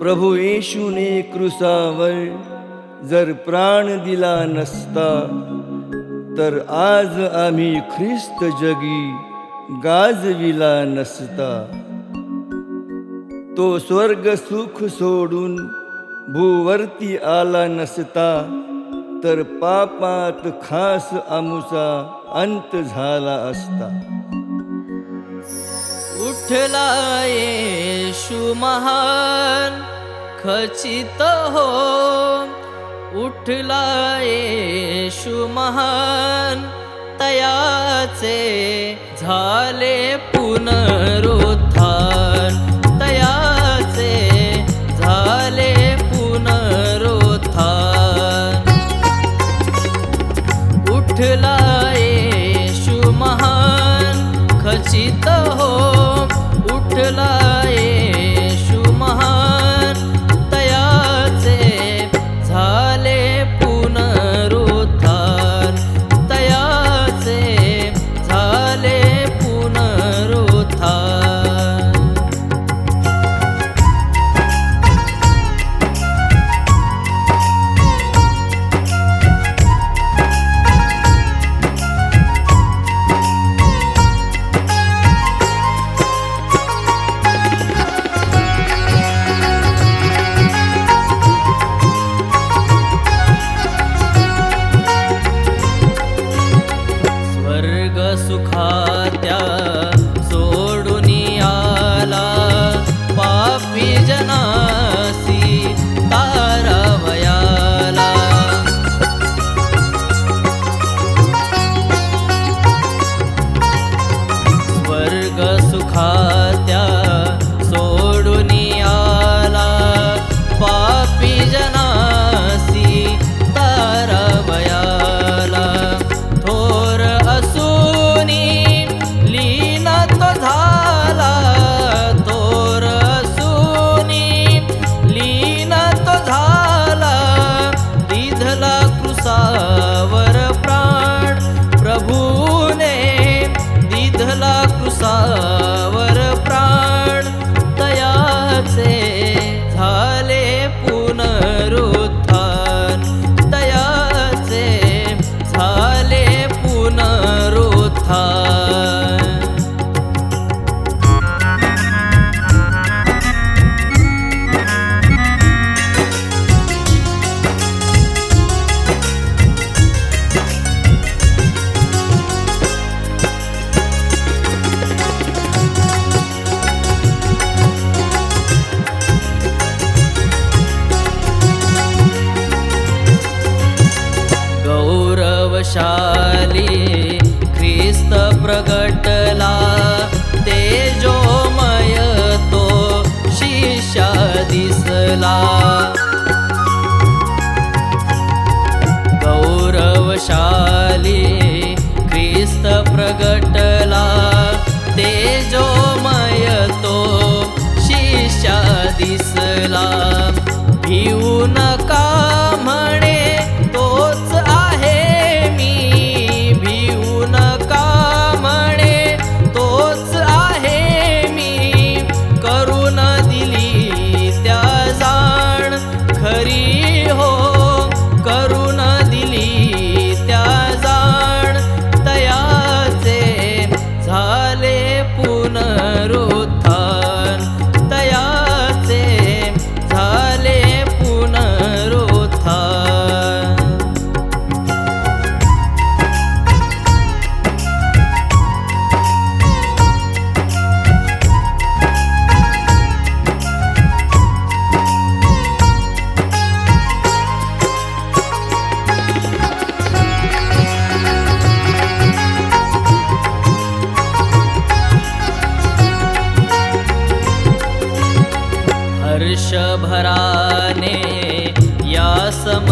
प्रभू येशूने क्रूसावर जर प्राण दिला नसता, तर आज आम्ही ख्रिस्त जगी गाजविला नसता. तो स्वर्ग सुख सोडून भूवरती आला नसता, तर पापात खास आमुचा अंत झाला असता. उठला येशू महान खचित हो, उठला येशू महान, तयाचे झाले पुनरुत्थान, तयाचे झाले पुनरुत्थान. उठला येशू महान खचित हो, उठला येशू महान, तयाचे झाले पुनरुत्थान, तयाचे झाले पुनरुत्थान. स्वर्ग सुखात्या सोडून आला, पापी जनासी तारावयाला. स्वर्ग सुखात्या सोडून आला, पापी जनासी तारावयाला. थोर असूनी लीन तो झाला, थोर असूनी लीन तो झाला. दिधला क्रूसावर प्राण प्रभूने, दिधला क्रूसावर प्राण, तयाचे झाले पुनरुत्थान, तयाचे झाले पुनरुत्थान. गौरवशाली ख्रिस्त प्रगटला, तेजोमय तो शिष्या दिसला. गौरवशाली ख्रिस्त प्रगटला, तेजोमय तो शिष्या दिसला. भिऊ नका म्हणे तोच आहे मी, भिऊ नका म्हणे तोच आहे मी. करून दिली त्या जाण खरी हो, करून दिली त्या जाण, तयाचे झाले पुनरुत्थान, तयाचे झाले पुनरुत्थान. हर्षभराने या सम